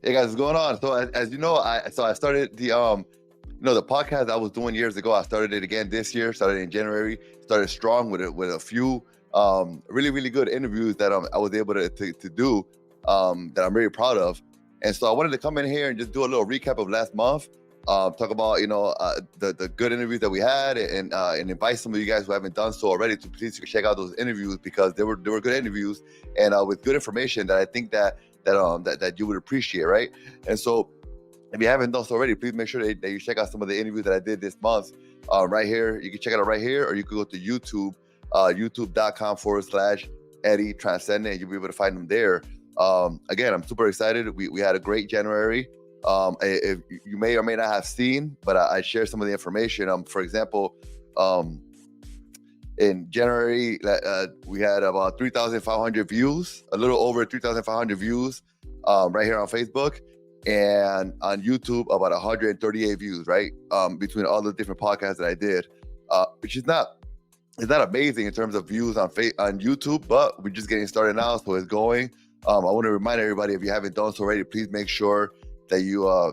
Hey guys, what's going on? So as you know, I started the podcast I was doing years ago. I started it again this year. Started in January. Started strong with a few really good interviews that I was able to do that I'm very proud of. And so I wanted to come in here and just do a little recap of last month. Talk about the good interviews that we had, and invite some of you guys who haven't done so already to please check out those interviews, because they were good interviews and with good information that I think that you would appreciate, right? And so if you haven't done so already, please make sure that you check out some of the interviews that I did this month right here. You can check it out right here, or you can go to YouTube, youtube.com/Eddie Tranzcendent, and you'll be able to find them there. Again, I'm super excited. We had a great January. If you may or may not have seen, but I shared some of the information. For example, in January, we had about 3,500 views, a little over 3,500 views right here on Facebook, and on YouTube about 138 views, right? Between all the different podcasts that I did, which is not amazing in terms of views on YouTube, but we're just getting started now, so it's going. I want to remind everybody, if you haven't done so already, please make sure that you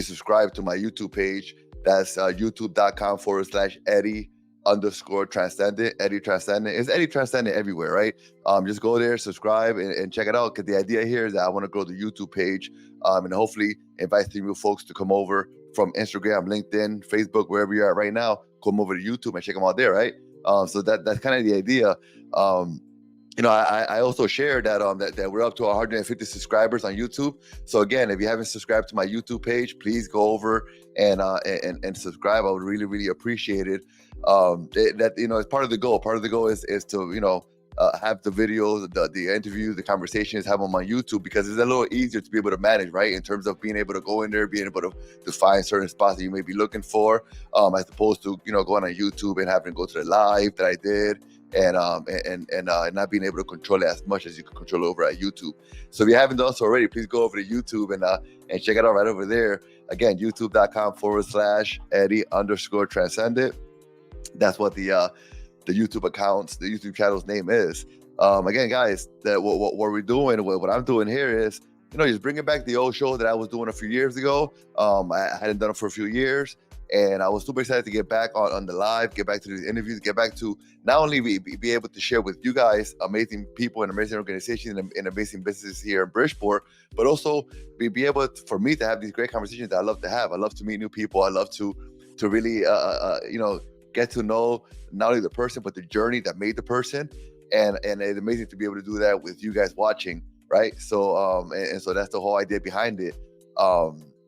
subscribe to my YouTube page. That's youtube.com/Eddie_Tranzcendent. Eddie Tranzcendent. It's Eddie Tranzcendent everywhere, right? Just go there, subscribe, and check it out. Because the idea here is that I want to grow the YouTube page, and hopefully invite some new folks to come over from Instagram, LinkedIn, Facebook, wherever you're at right now. Come over to YouTube and check them out there, right? So that's kind of the idea. I also shared that that we're up to 150 subscribers on YouTube. So again, if you haven't subscribed to my YouTube page, please go over and subscribe. I would really appreciate it. It's part of the goal. Part of the goal is to have the videos, the interviews, the conversations, have them on YouTube, because it's a little easier to be able to manage, right? In terms of being able to go in there, being able to find certain spots that you may be looking for, as opposed to going on YouTube and having to go to the live that I did. And not being able to control it as much as you can control it over at YouTube. So if you haven't done so already, please go over to YouTube and check it out right over there. Again, youtube.com/Eddie_Tranzcendent. That's what the YouTube channel's name is. Again, guys, that what we're doing, what I'm doing here is, just bringing back the old show that I was doing a few years ago. I hadn't done it for a few years. And I was super excited to get back on the live, get back to these interviews, get back to not only be able to share with you guys amazing people and amazing organizations and amazing businesses here in Bridgeport, but also be able for me to have these great conversations that I love to have. I love to meet new people. I love to really get to know not only the person, but the journey that made the person. And it's amazing to be able to do that with you guys watching, right? So so that's the whole idea behind it.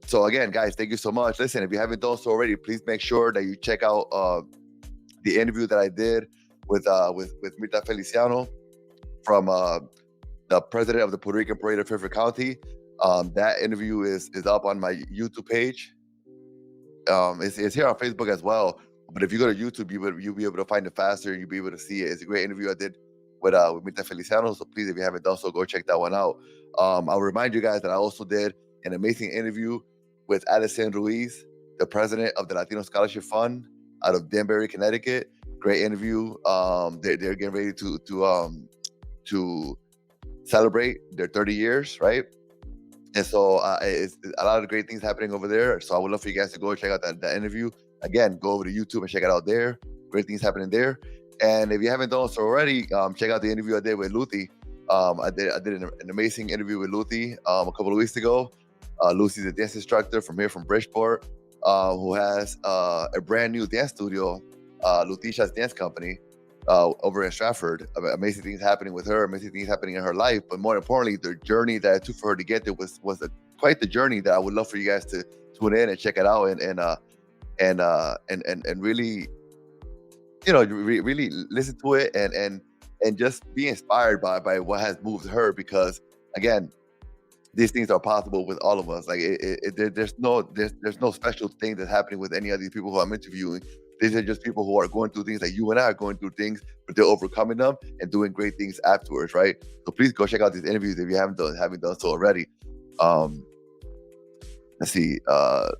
So again, guys, thank you so much. Listen, if you haven't done so already, please make sure that you check out the interview that I did with Mita Feliciano from the president of the Puerto Rican Parade of Fairfield County. That interview is up on my YouTube page. It's here on Facebook as well. But if you go to YouTube, you'll be able to find it faster, and you'll be able to see it. It's a great interview I did with Mita Feliciano. So please, if you haven't done so, go check that one out. I'll remind you guys that I also did an amazing interview with Addison Ruiz, the president of the Latino Scholarship Fund out of Danbury, Connecticut. Great interview. They're getting ready to celebrate their 30 years, right? And so it's a lot of great things happening over there. So I would love for you guys to go check out that interview. Again, go over to YouTube and check it out there. Great things happening there. And if you haven't done so already, check out the interview I did with Luthi. I did an amazing interview with Luthi a couple of weeks ago. Lucy's a dance instructor from Bridgeport, who has a brand new dance studio, Lutisha's Dance Company, over in Stratford. Amazing things happening with her, amazing things happening in her life. But more importantly, the journey that it took for her to get there was quite the journey that I would love for you guys to tune in and check it out and really, really listen to it and just be inspired by what has moved her, because again, these things are possible with all of us. Like there's no special thing that's happening with any of these people who I'm interviewing. These are just people who are going through things like you and I are going through things, but they're overcoming them and doing great things afterwards, right? So please go check out these interviews if you haven't done so already. Let's see. I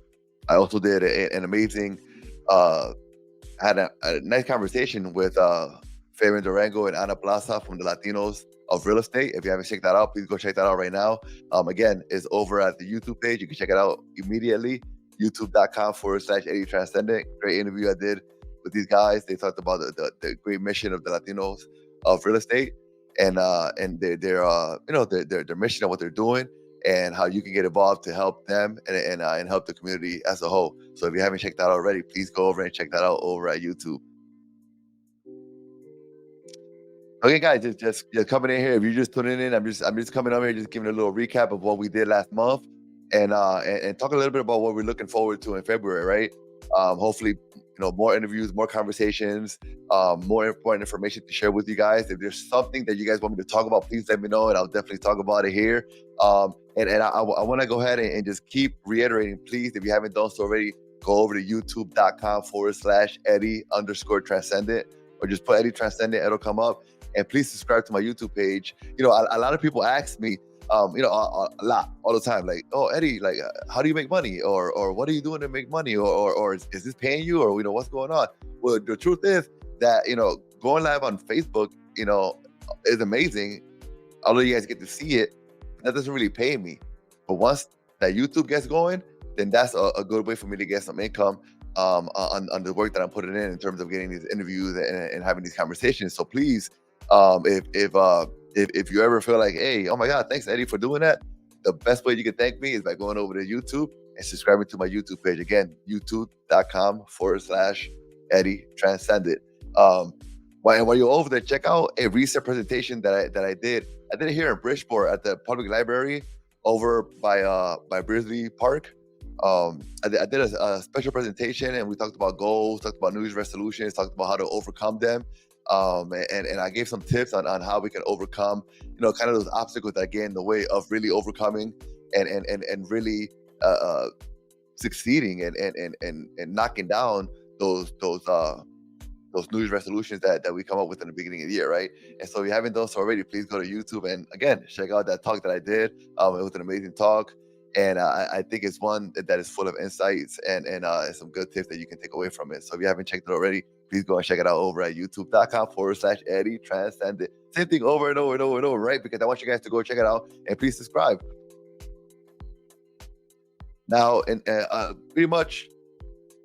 also did an amazing, had a nice conversation with Fabian Durango and Ana Plaza from the Latinos of Real Estate. If you haven't checked that out, please go check that out right now. Again, it's over at the YouTube page. You can check it out immediately. YouTube.com/Eddie Tranzcendent. Great interview I did with these guys. They talked about the great mission of the Latinos of real estate, and their mission and what they're doing, and how you can get involved to help them and help the community as a whole. So if you haven't checked that out already, please go over and check that out over at YouTube. Okay, guys, just coming in here. If you're just tuning in, I'm just coming over here, just giving a little recap of what we did last month, and talk a little bit about what we're looking forward to in February, right? Hopefully, more interviews, more conversations, more important information to share with you guys. If there's something that you guys want me to talk about, please let me know, and I'll definitely talk about it here. I want to go ahead and just keep reiterating, please, if you haven't done so already, go over to youtube.com/Eddie_Tranzcendent, or just put Eddie Tranzcendent, it'll come up. And please subscribe to my YouTube page. A lot of people ask me, a lot, all the time, like, oh, Eddie, like, how do you make money? Or what are you doing to make money? Or is this paying you? Or, what's going on? Well, the truth is that, going live on Facebook, is amazing. Although you guys get to see it, that doesn't really pay me. But once that YouTube gets going, then that's a good way for me to get some income on the work that I'm putting in terms of getting these interviews and having these conversations. So please, if you ever feel like, hey, oh my God, thanks Eddie for doing that, the best way you can thank me is by going over to YouTube and subscribing to my YouTube page. Again, youtube.com/Eddie Tranzcendent. While you're over there, check out a recent presentation that I did. I did it here in Bridgeport at the public library over by Brisley Park. I did a special presentation, and we talked about goals, talked about New Year's resolutions, talked about how to overcome them. And I gave some tips on how we can overcome, kind of those obstacles that get in the way of really overcoming and really succeeding and knocking down those New Year's resolutions that we come up with in the beginning of the year, right? And so if you haven't done so already, please go to YouTube and again check out that talk that I did. It was an amazing talk, and I think it's one that is full of insights and some good tips that you can take away from it. So if you haven't checked it already, please go and check it out over at youtube.com/Eddie Tranzcendent. Same thing over and over and over and over, right? Because I want you guys to go check it out and please subscribe. Now, and pretty much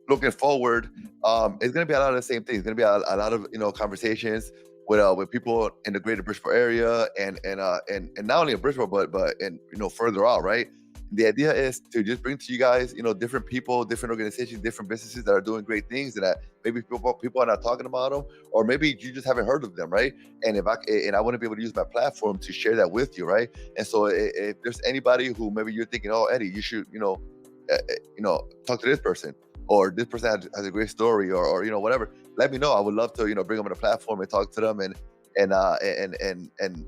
looking forward, it's going to be a lot of the same things. It's going to be a lot of conversations with people in the greater Bridgeport area, and not only in Bridgeport but further out, right? The idea is to just bring to you guys, different people, different organizations, different businesses that are doing great things, and that maybe people are not talking about them, or maybe you just haven't heard of them, right? And I want to be able to use my platform to share that with you, right? And so if there's anybody who maybe you're thinking, oh, Eddie, you should, talk to this person, or this person has a great story, or whatever, let me know. I would love to, bring them on the platform and talk to them and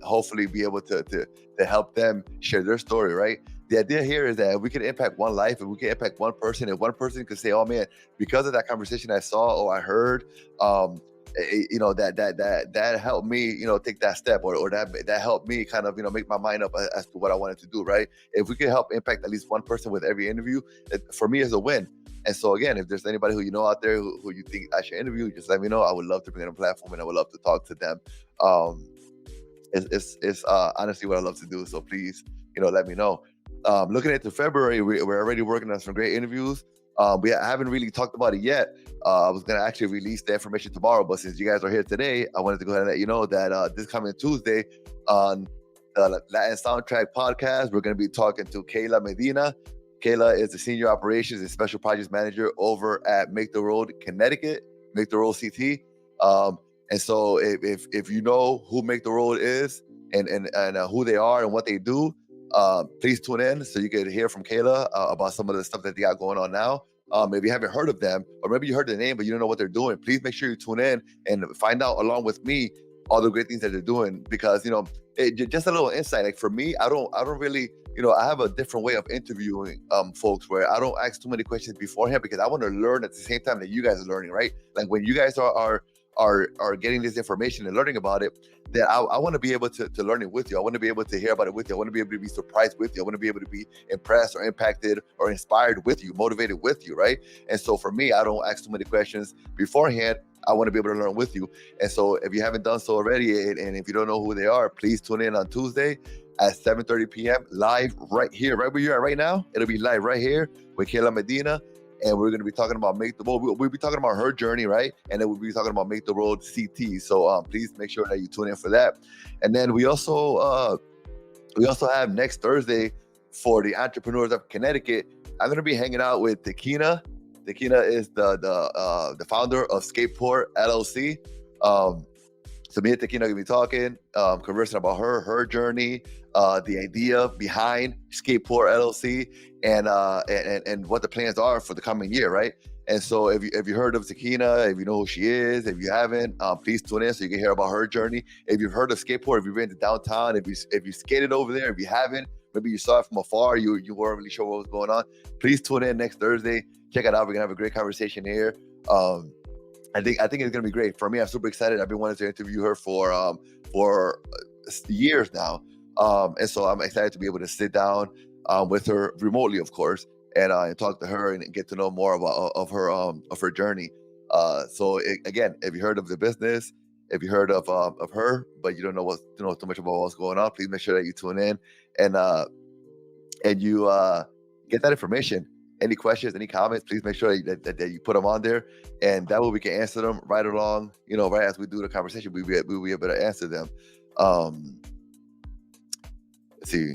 hopefully be able to help them share their story, right? The idea here is that if we can impact one life, if we can impact one person, if one person could say, oh man, because of that conversation I saw or I heard, that helped me, take that step, or that helped me kind of, make my mind up as to what I wanted to do, right? If we can help impact at least one person with every interview, for me is a win. And so again, if there's anybody who out there who you think I should interview, just let me know. I would love to bring on a platform, and I would love to talk to them. It's honestly what I love to do. So please, let me know. Looking into February, we're already working on some great interviews. I haven't really talked about it yet. I was going to actually release the information tomorrow, but since you guys are here today, I wanted to go ahead and let you know that this coming Tuesday on the Latin Soundtrack podcast, we're going to be talking to Kayla Medina. Kayla is the Senior Operations and Special Projects Manager over at Make the Road Connecticut, Make the Road CT. And so if you know who Make the Road is and who they are and what they do, please tune in so you can hear from Kayla about some of the stuff that they got going on now. If you haven't heard of them, or maybe you heard the name but you don't know what they're doing, please make sure you tune in and find out along with me all the great things that they're doing. Because just a little insight, like for me, I don't really, I have a different way of interviewing folks where I don't ask too many questions beforehand, because I want to learn at the same time that you guys are learning, right? Like when you guys are are getting this information and learning about it, that I want to be able to learn it with you. I want to be able to hear about it with you. I want to be able to be surprised with you. I want to be able to be impressed or impacted or inspired with you, motivated with you, right? And so for me, I don't ask too many questions beforehand. I want to be able to learn with you. And so if you haven't done so already, and if you don't know who they are, please tune in on Tuesday at 7:30 p.m. live right here, right where you're at right now. It'll be live right here with Kayla Medina. And we're going to be talking about we'll be talking about her journey, right? And then we'll be talking about Make the Road CT. So please make sure that you tune in for that. And then we also have next Thursday for the entrepreneurs of Connecticut. I'm going to be hanging out with Takina. Takina is the founder of Skateport LLC. So me and Takina are going to be talking, conversing about her journey, the idea behind Skateport LLC, and what the plans are for the coming year, right? And so if you heard of Takina, if you know who she is, if you haven't, please tune in so you can hear about her journey. If you've heard of Skateport, if you've been to downtown, if you skated over there, if you haven't, maybe you saw it from afar, you weren't really sure what was going on, please tune in next Thursday. Check it out. We're gonna have a great conversation here. I think it's gonna be great. For me, I'm super excited. I've been wanting to interview her for years now, and so I'm excited to be able to sit down with her remotely, of course, and talk to her and get to know more of her journey. Again, if you heard of the business, if you heard of her, but you don't know too much about what's going on, please make sure that you tune in and you get that information. Any questions, any comments, please make sure that you put them on there, and that way we can answer them right along, right as we do the conversation, we'll be able to answer them. Let's see.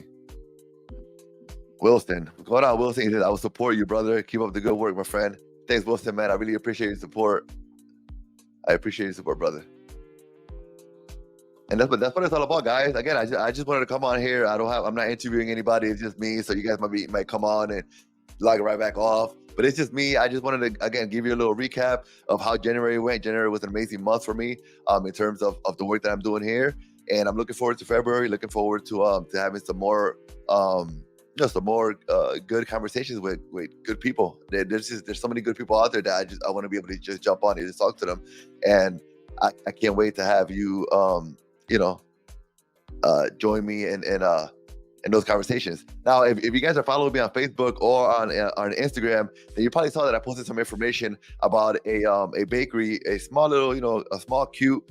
Wilson, what's going on, Wilson? He says, I will support you, brother. Keep up the good work, my friend. Thanks, Wilson, man. I really appreciate your support. I appreciate your support, brother. And that's what it's all about, guys. Again, I just wanted to come on here. I'm not interviewing anybody. It's just me. So you guys might come on and log it right back off. But it's just me. I just wanted to, again, give you a little recap of how January went. January was an amazing month for me in terms of the work that I'm doing here. And I'm looking forward to February, looking forward to having some more good conversations with good people. There's so many good people out there that I want to be able to just jump on and just talk to them. And I can't wait to have you join me in those conversations. Now, if you guys are following me on Facebook or on Instagram, then you probably saw that I posted some information about a bakery, a small cute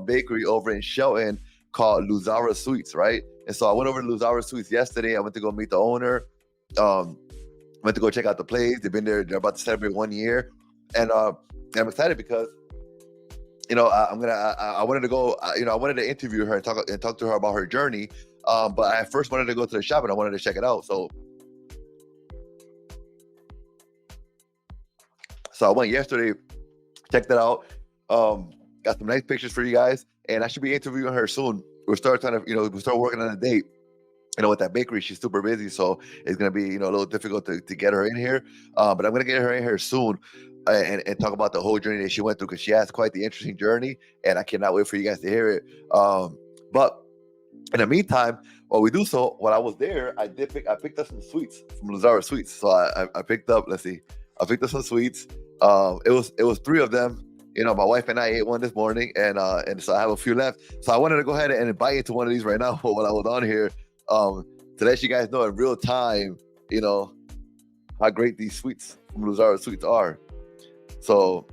bakery over in Shelton called Luzara Sweets, right? And so I went over to Luzara Sweets yesterday. I went to go meet the owner. Went to go check out the place. They've been there. They're about to celebrate 1 year, and I'm excited because I wanted to go. I wanted to interview her and talk to her about her journey. But I first wanted to go to the shop and I wanted to check it out. So I went yesterday, checked it out. Got some nice pictures for you guys, and I should be interviewing her soon. We'll start working on a date. With that bakery, she's super busy, so it's gonna be a little difficult to get her in here. But I'm gonna get her in here soon and talk about the whole journey that she went through, because she has quite the interesting journey, and I cannot wait for you guys to hear it. But in the meantime, while I was there, I picked up some sweets from Luzara Sweets. So I picked up some sweets. It was 3 of them. My wife and I ate one this morning, and so I have a few left. So I wanted to go ahead and bite into one of these right now while I was on here, to let you guys know in real time, how great these sweets from Luzara Sweets are. So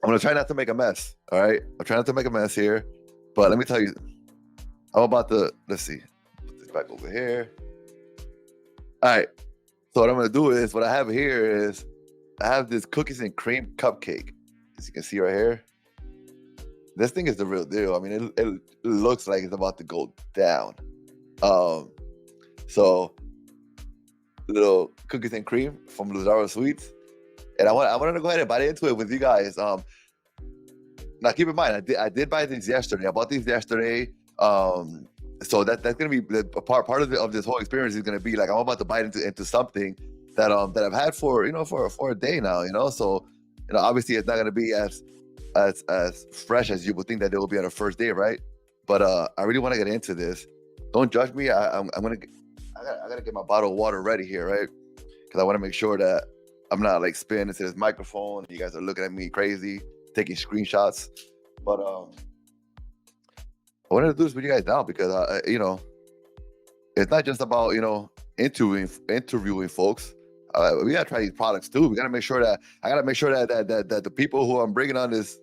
I'm gonna try not to make a mess. All right, I'm trying not to make a mess here, but let me tell you, I'm about to, let's see, put this back over here. All right, so what I'm gonna do is, what I have here is, I have this cookies and cream cupcake. As you can see right here, this thing is the real deal. I mean, it looks like it's about to go down. So little cookies and cream from Luzara Sweets, and I wanted to go ahead and bite into it with you guys. Now keep in mind, I did buy these yesterday. I bought these yesterday. So that's gonna be a part of this whole experience is gonna be like, I'm about to bite into something that I've had for a day now. So obviously it's not gonna be as fresh as you would think that it will be on a first day, right? But I really want to get into this. Don't judge me. I gotta get my bottle of water ready here, right? Because I want to make sure that I'm not like spinning into this microphone and you guys are looking at me crazy, taking screenshots. But I wanted to do this with you guys now because it's not just about interviewing folks. We gotta try these products too. We gotta make sure that that the people who I'm bringing on this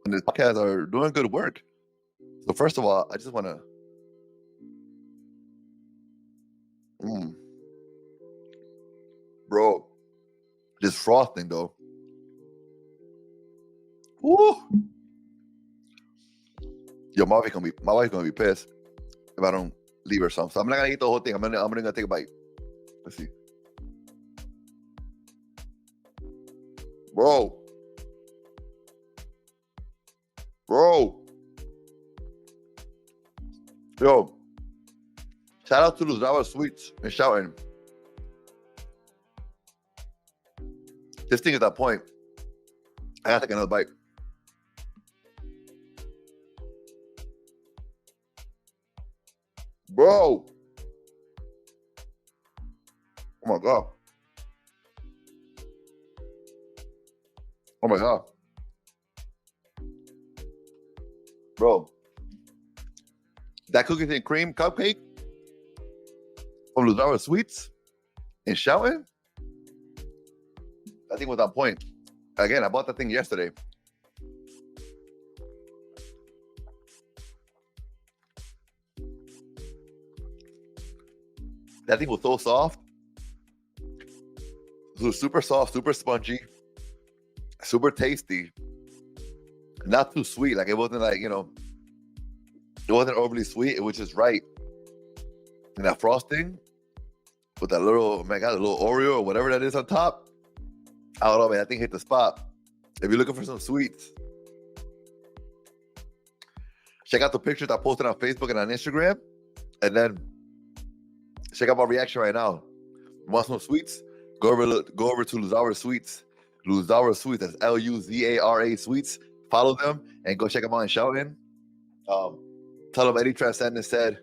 podcast are doing good work. So first of all, I just want to. Bro, this frosting though. Woo! Yo, my wife's gonna be pissed if I don't leave her some. So I'm not gonna eat the whole thing. I'm gonna take a bite. Let's see. Bro. Yo. Shout out to Luzara Sweets in Shelton. This thing is that point. I gotta take another bite. Bro. Oh my God. Oh my God. Bro. That cookies and cream cupcake from Luzara Sweets in Shelton. That thing was on point. Again, I bought that thing yesterday. That thing was so soft. It was super soft, super spongy, super tasty. Not too sweet. Like it wasn't like, it wasn't overly sweet. It was just right. And that frosting with that little, man, got a little Oreo or whatever that is on top. I don't know, man. That thing hit the spot. If you're looking for some sweets, check out the pictures I posted on Facebook and on Instagram. And then check out my reaction right now. You want some sweets? Go over to Luzara Sweets. Luzara Sweets. That's Luzara Sweets. Follow them and go check them out in Shelton. Tell them Eddie Tranzcendent said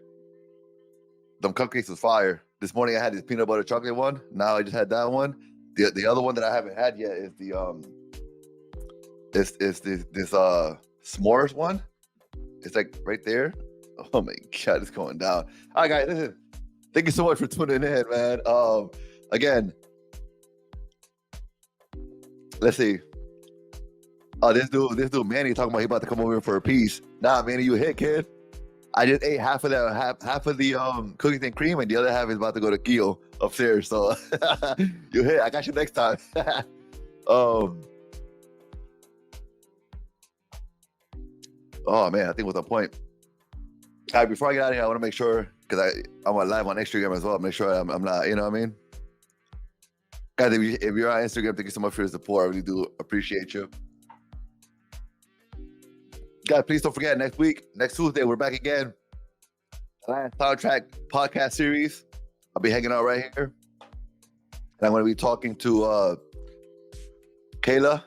them cupcakes was fire. This morning I had this peanut butter chocolate one. Now I just had that one. The other one that I haven't had yet is the this s'mores one. It's like right there. Oh my God, it's going down. All right, guys, listen. Thank you so much for tuning in, man. Again, let's see. Oh, this dude, Manny, talking about he about to come over here for a piece. Nah, Manny, you hit, kid. I just ate half of the cookies and cream, and the other half is about to go to Keo upstairs. So you hit. I got you next time. Oh man, I think what's the point? All right, before I get out of here, I want to make sure, because I'm live on Instagram as well. Make sure I'm not, you know what I mean? Guys, if you're on Instagram, thank you so much for your support. I really do appreciate you. Guys, please don't forget, next Tuesday, we're back again. Last Soundtrack podcast series. I'll be hanging out right here. And I'm going to be talking to Kayla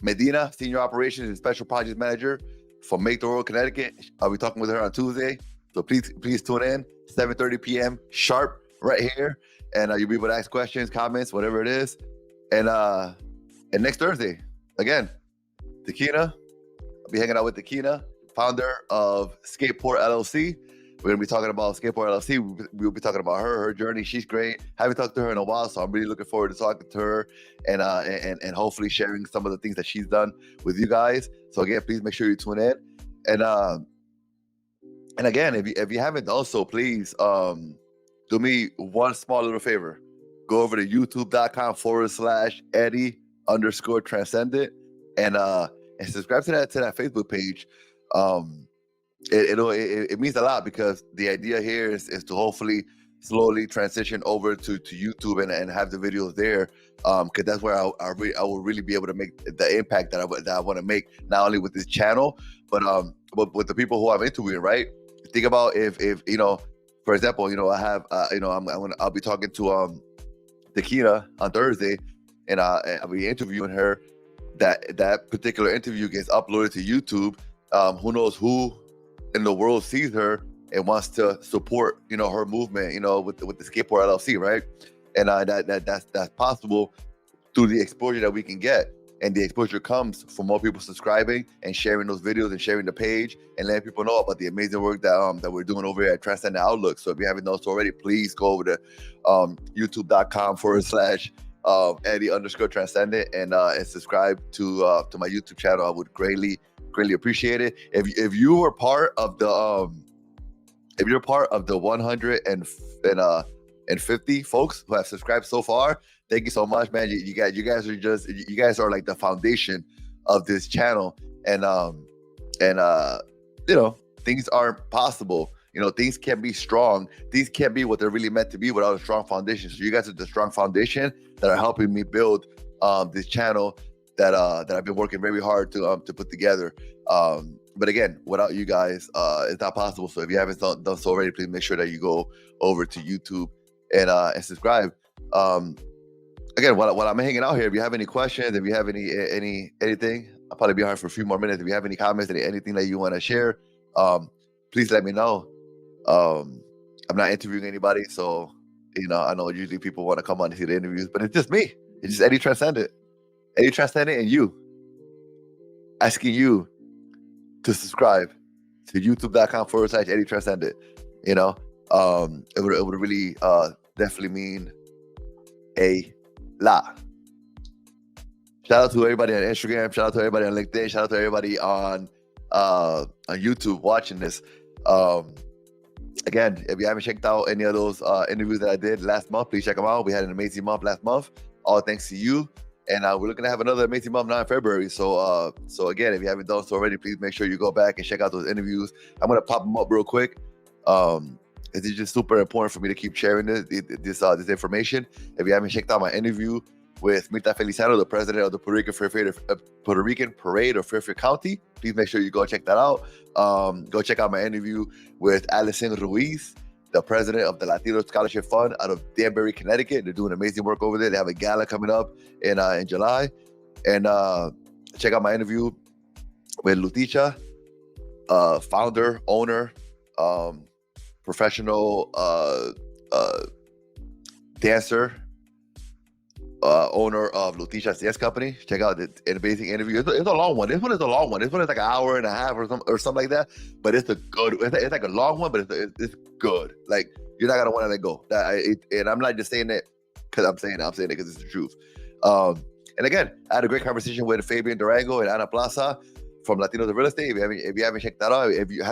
Medina, Senior Operations and Special Projects Manager from Make the World, Connecticut. I'll be talking with her on Tuesday. So please tune in, 7:30 p.m. sharp right here. And you'll be able to ask questions, comments, whatever it is. And next Thursday, again, Takina. I'll be hanging out with Takina, founder of Skateport LLC. We're going to be talking about Skateport LLC. We'll be talking about her journey. She's great. Haven't talked to her in a while, so I'm really looking forward to talking to her and hopefully sharing some of the things that she's done with you guys. So again, please make sure you tune in. And again, if you haven't done so, please do me one small little favor. Go over to youtube.com/Eddie_Tranzcendent and subscribe to that Facebook page. It means a lot because the idea here is to hopefully slowly transition over to YouTube and have the videos there, because that's where I will really be able to make the impact that I want to make, not only with this channel but with the people who I'm interviewing. Right? Think about if for example, I have I'll be talking to Takina on Thursday, and I'll be interviewing her. That particular interview gets uploaded to YouTube. Who knows who in the world sees her and wants to support her movement with the Skateport LLC, right? And that's possible through the exposure that we can get. And the exposure comes from more people subscribing and sharing those videos and sharing the page and letting people know about the amazing work that we're doing over here at Tranzcendent Outlook. So if you haven't done so already, please go over to youtube.com/Eddie_Tranzcendent and subscribe to my YouTube channel. I would greatly appreciate it. If you were part of the if you're part of the 150 folks who have subscribed so far, thank you so much, man. You guys are like the foundation of this channel, and things aren't possible. Things can't be strong. Things can't be what they're really meant to be without a strong foundation. So you guys are the strong foundation that are helping me build this channel that I've been working very hard to put together. But again, without you guys, it's not possible. So if you haven't done so already, please make sure that you go over to YouTube and subscribe. Again, while I'm hanging out here, if you have any questions, if you have anything, I'll probably be on for a few more minutes. If you have any comments, anything that you want to share, please let me know. I'm not interviewing anybody, so I know usually people want to come on and see the interviews, but it's just me. It's just Eddie Tranzcendent, and you, asking you to subscribe to youtube.com/Eddie Tranzcendent. It would really definitely mean a lot. Shout out to everybody on Instagram. Shout out to everybody on LinkedIn. Shout out to everybody on YouTube watching this. Again, if you haven't checked out any of those interviews that I did last month, please check them out. We had an amazing month last month, all thanks to you. And we're looking to have another amazing month now in February. So again, if you haven't done so already, please make sure you go back and check out those interviews. I'm gonna pop them up real quick. It's just super important for me to keep sharing this information. If you haven't checked out my interview with Mita Feliciano, the president of the Puerto Rican Parade of Fairfield County, please make sure you go check that out. Go check out my interview with Allison Ruiz, the president of the Latino Scholarship Fund out of Danbury, Connecticut. They're doing amazing work over there. They have a gala coming up in July. And check out my interview with Leticia, founder, owner, professional dancer, owner of Leticia's Dance Company. Check out the amazing interview. It's a long one. This one is a long one. This one is like an hour and a half or something like that. But it's it's like a long one, but it's good. Like, you're not gonna want to let go. And I'm not just saying it because I'm saying it because it's the truth. And again, I had a great conversation with Fabian Durango and Ana Plaza from Latinos of Real Estate. If you haven't checked that out, if you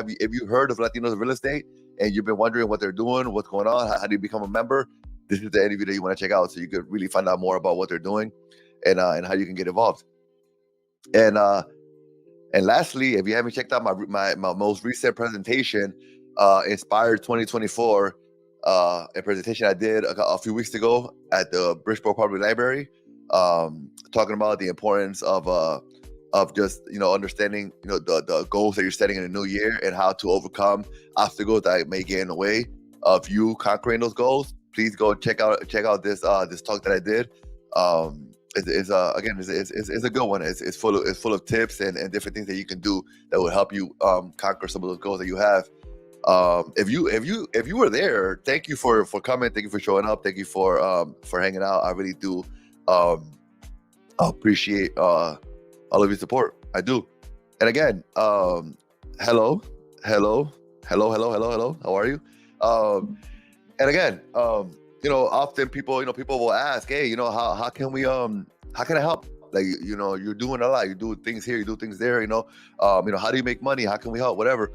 heard of Latinos of Real Estate and you've been wondering what they're doing, what's going on, how do you become a member, this is the interview that you want to check out so you could really find out more about what they're doing and how you can get involved. And lastly, if you haven't checked out my most recent presentation, Inspired 2024, a presentation I did a few weeks ago at the Bridgeport Public Library, talking about the importance of just understanding the goals that you're setting in a new year and how to overcome obstacles that may get in the way of you conquering those goals. Please go check out this talk that I did. It's a good one. It's full of tips and different things that you can do that will help you conquer some of those goals that you have. If you were there, thank you for coming. Thank you for showing up. Thank you for hanging out. I really do appreciate all of your support. I do. And again, hello. How are you? And again, often people will ask, hey, how can I help? Like, you're doing a lot. You do things here, you do things there. How do you make money? How can we help? Whatever.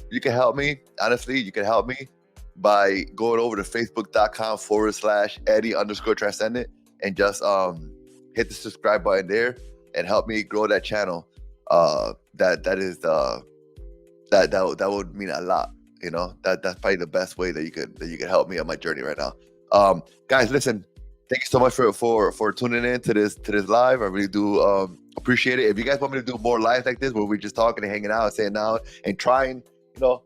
You can help me. Honestly, you can help me by going over to facebook.com/Eddie_Tranzcendent and just hit the subscribe button there and help me grow that channel. That would mean a lot. That's probably the best way that you could help me on my journey right now. Guys, listen, thank you so much for tuning in to this live. I really do appreciate it. If you guys want me to do more lives like this where we're just talking and hanging out, saying now and trying some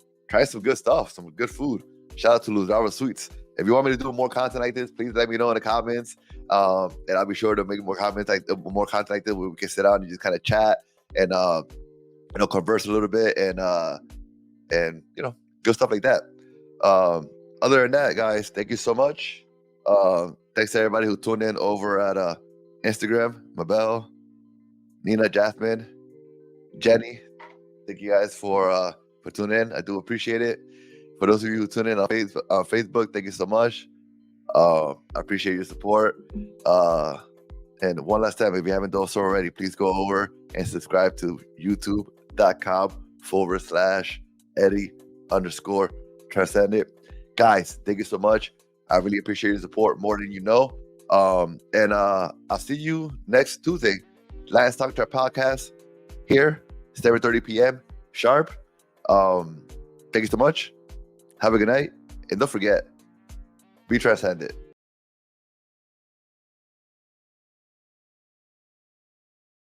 good stuff, some good food, shout out to Luzara Sweets. If you want me to do more content like this, please let me know in the comments, and I'll be sure to make more content like this where we can sit down and just kind of chat and converse a little bit and good stuff like that. Other than that, guys, thank you so much. Thanks to everybody who tuned in over at Instagram, Mabel, Nina, Jasmine, Jenny. Thank you guys for tuning in. I do appreciate it. For those of you who tune in on Facebook, thank you so much. I appreciate your support. And one last time, if you haven't done so already, please go over and subscribe to youtube.com/Eddie_Transcendent. Guys, thank you so much. I really appreciate your support more than you know. And I'll see you next Tuesday. Last Talk to our podcast here, 7:30 p.m. sharp. Thank you so much. Have a good night. And don't forget, be transcendent.